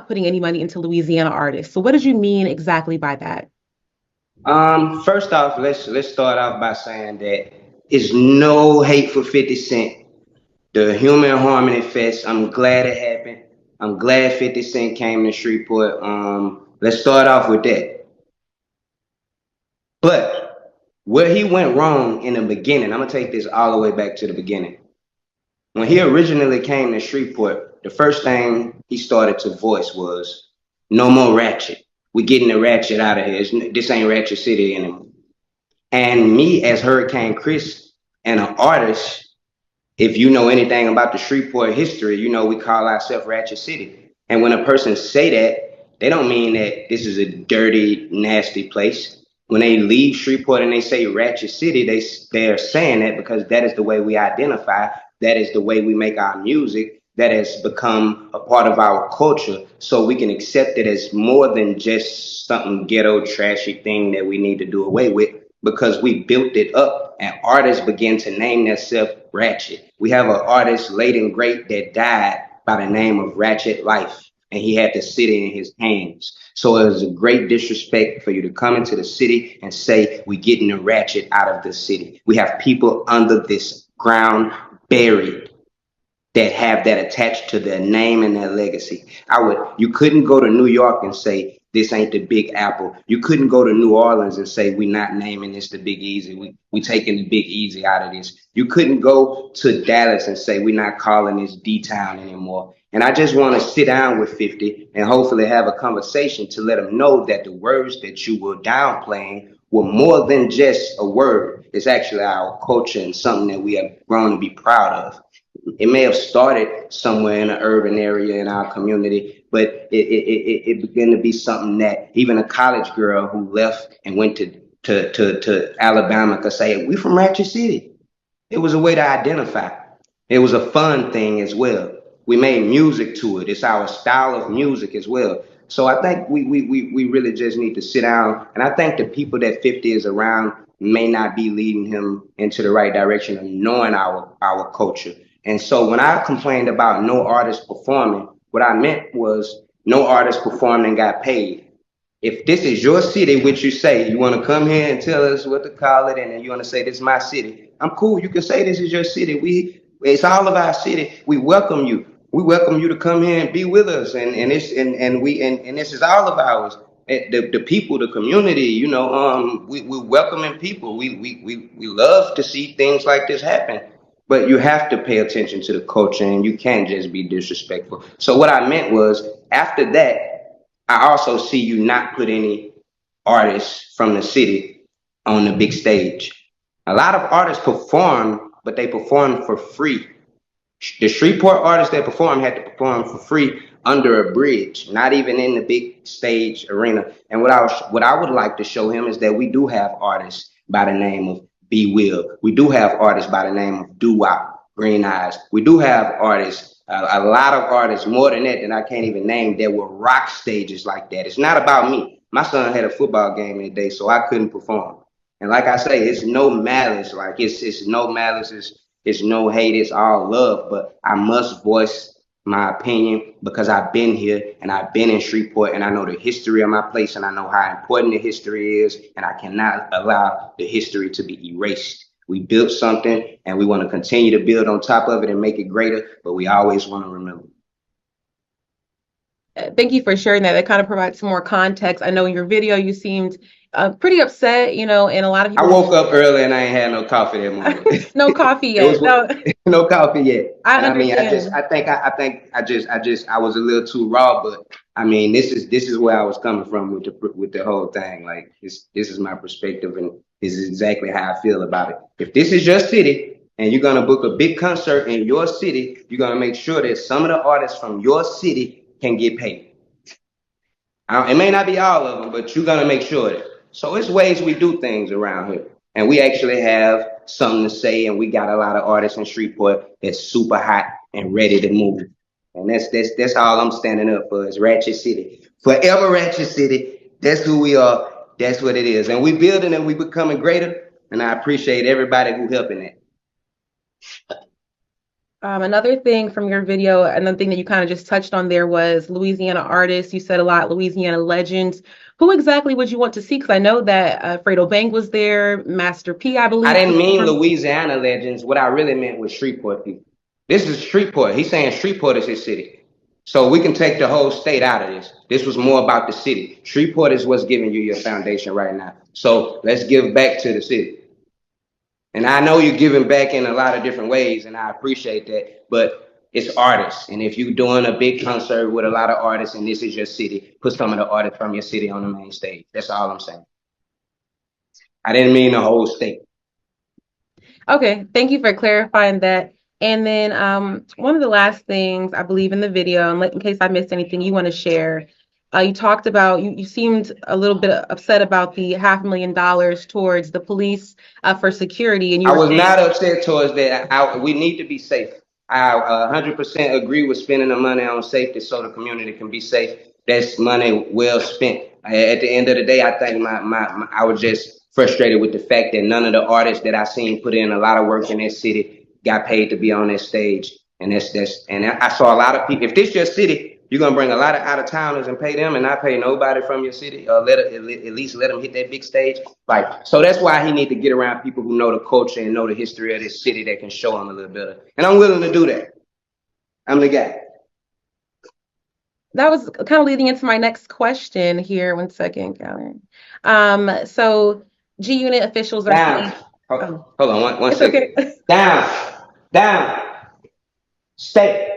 not putting any money into Louisiana artists. So what did you mean exactly by that? First off, let's start off by saying that it's no hate for 50 Cent. The Human Harmony Fest, I'm glad it happened. I'm glad 50 Cent came to Shreveport. Let's start off with that. But where he went wrong in the beginning, I'm gonna take this all the way back to the beginning. When he originally came to Shreveport, the first thing he started to voice was no more ratchet. We getting the ratchet out of here. This ain't Ratchet City anymore. And me as Hurricane Chris and an artist, if you know anything about the Shreveport history, you know we call ourselves Ratchet City. And when a person say that, they don't mean that this is a dirty, nasty place. When they leave Shreveport and they say Ratchet City, they are saying that because that is the way we identify. That is the way we make our music. That has become a part of our culture, so we can accept it as more than just something ghetto, trashy thing that we need to do away with because we built it up and artists began to name themselves Ratchet. We have an artist late and great that died by the name of Ratchet Life, and he had the city in his hands. So it was a great disrespect for you to come into the city and say we getting the ratchet out of the city. We have people under this ground buried that have that attached to their name and their legacy. You couldn't go to New York and say this ain't the Big Apple. You couldn't go to New Orleans and say we not naming this the Big Easy. We taking the Big Easy out of this. You couldn't go to Dallas and say we not calling this D-Town anymore. And I just want to sit down with 50 and hopefully have a conversation to let them know that the words that you were downplaying were more than just a word. It's actually our culture and something that we have grown to be proud of. It may have started somewhere in an urban area in our community, but it began to be something that even a college girl who left and went to Alabama could say, we from Ratchet City. It was a way to identify. It was a fun thing as well. We made music to it. It's our style of music as well. So I think we really just need to sit down. And I think the people that 50 is around may not be leading him into the right direction of knowing our culture. And so when I complained about no artist performing, what I meant was no artist performed and got paid. If this is your city, which you say you want to come here and tell us what to call it, and then you want to say this is my city, I'm cool. You can say this is your city. It's all of our city. We welcome you. We welcome you to come here and be with us, and this is all of ours. The people, the community, we welcoming people. We love to see things like this happen. But you have to pay attention to the culture and you can't just be disrespectful. So what I meant was after that, I also see you not put any artists from the city on the big stage. A lot of artists perform, but they perform for free. The Shreveport artists that perform had to perform for free under a bridge, not even in the big stage arena. And what I would like to show him is that we do have artists by the name of B Will. We do have artists by the name of Doo Wop, Green Eyes. We do have artists, a lot of artists, more than that I can't even name, that were rock stages like that. It's not about me. My son had a football game today, so I couldn't perform. And like I say, it's no malice. Like it's no malice. It's no hate. It's all love. But I must voice my opinion because I've been here and I've been in Shreveport and I know the history of my place and I know how important the history is, and I cannot allow the history to be erased. We built something and we want to continue to build on top of it and make it greater, but we always want to remember. Thank you for sharing that. That kind of provides some more context. I know in your video you seemed pretty upset, and a lot of I people. woke up early and I ain't had no coffee that morning. No coffee yet. No, no coffee yet. I And I mean, understand. I was a little too raw, but I mean, this is where I was coming from with the whole thing. Like this is my perspective, and this is exactly how I feel about it. If this is your city and you're gonna book a big concert in your city, you're gonna make sure that some of the artists from your city can get paid. It may not be all of them, but you're gonna make sure that. So it's ways we do things around here, and we actually have something to say, and we got a lot of artists in Shreveport that's super hot and ready to move. And that's all I'm standing up for is Ratchet City, forever Ratchet City. That's who we are. That's what it is, and we building and we becoming greater. And I appreciate everybody who helping it. Another thing from your video, another thing that you kind of just touched on there was Louisiana artists. You said a lot, Louisiana legends. Who exactly would you want to see? Because I know that Fredo Bang was there, Master P, I I believe. didn't mean Louisiana legends. What I really meant was Shreveport people. This is Shreveport. He's saying Shreveport is his city. So we can take the whole state out of this. This was more about the city. Shreveport is what's giving you your foundation right now. So let's give back to the city. And I know you're giving back in a lot of different ways, and I appreciate that. But it's artists. And if you're doing a big concert with a lot of artists and this is your city, put some of the artists from your city on the main stage. That's all I'm saying. I didn't mean the whole state. Okay, thank you for clarifying that. And then one of the last things I believe in the video, and in case I missed anything you want to share, you talked about you seemed a little bit upset about the $500,000 towards the police for security, and you I were was saying, not upset towards that. We need to be safe. I 100% agree with spending the money on safety so the community can be safe. That's money well spent. At the end of the day, I think I was just frustrated with the fact that none of the artists that I seen put in a lot of work in that city got paid to be on that stage. And I saw a lot of people. If this your city, you're gonna bring a lot of out of towners and pay them, and not pay nobody from your city, or at least let them hit that big stage. Like, so that's why he need to get around people who know the culture and know the history of this city that can show him a little better. And I'm willing to do that. I'm the guy. that was kind of leading into my next question here. One second, Callie. So G Unit officials are Down. saying, oh, Hold on one it's second. okay. Down. Down. Stay.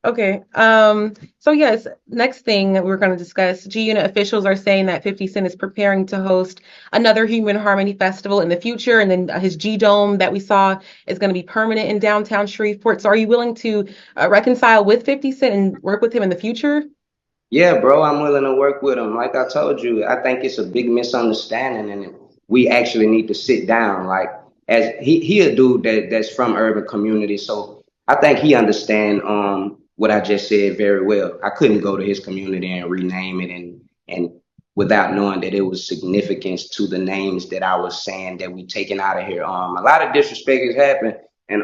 Okay. So yes, next thing that we're going to discuss, G Unit officials are saying that 50 Cent is preparing to host another Human Harmony Festival in the future, and then his G Dome that we saw is going to be permanent in downtown Shreveport. So are you willing to reconcile with 50 Cent and work with him in the future? Yeah, bro, I'm willing to work with him. Like I told you, I think it's a big misunderstanding, and we actually need to sit down. Like, as he a dude that's from urban community, so I think he understand what I just said very well. I couldn't go to his community and rename it and without knowing that it was significance to the names that I was saying that we taking out of here. A lot of disrespect has happened, and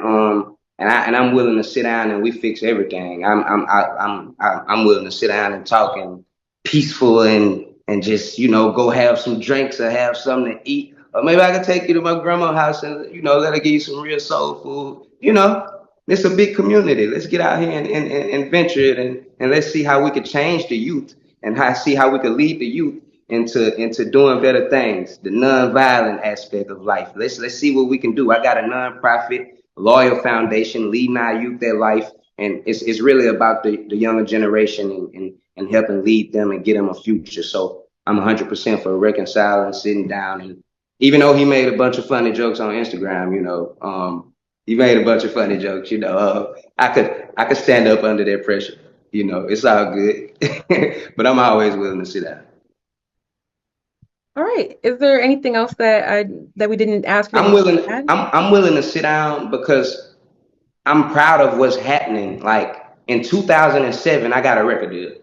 I'm willing to sit down and we fix everything. I'm willing to sit down and talk and peaceful and just go have some drinks or have something to eat. Or maybe I could take you to my grandma's house and let her give you some real soul food. It's a big community. Let's get out here and venture it and let's see how we could change the youth and see how we could lead the youth into doing better things, the non-violent aspect of life. Let's see what we can do. I got a nonprofit loyal foundation, leading our youth their life. And it's really about the younger generation and helping lead them and get them a future. So I'm 100% for reconciling, sitting down. And even though he made a bunch of funny jokes on Instagram, he made a bunch of funny jokes, I could stand up under that pressure. It's all good. But I'm always willing to sit down. All right. Is there anything else that we didn't ask that I'm you want willing, to add? I'm willing to sit down because I'm proud of what's happening. Like in 2007, I got a record deal.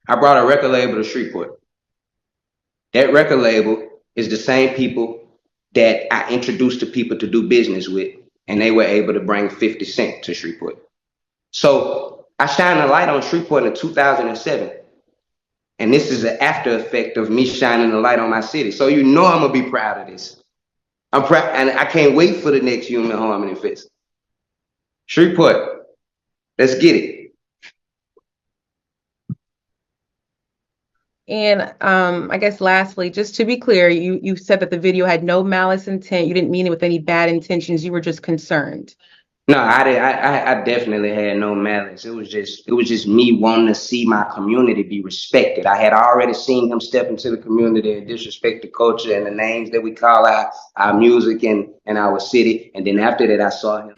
I brought a record label to Shreveport. That record label is the same people that I introduced to people to do business with, and they were able to bring 50 Cent to Shreveport. So I shined a light on Shreveport in 2007. And this is an after effect of me shining a light on my city. So I'm gonna be proud of this. I'm proud, and I can't wait for the next Human Harmony Fest. Shreveport, let's get it. And I guess lastly, just to be clear, you said that the video had no malice intent. You didn't mean it with any bad intentions. You were just concerned. No, I did. I definitely had no malice. It was just me wanting to see my community be respected. I had already seen him step into the community and disrespect the culture and the names that we call our music and our city. And then after that, I saw him.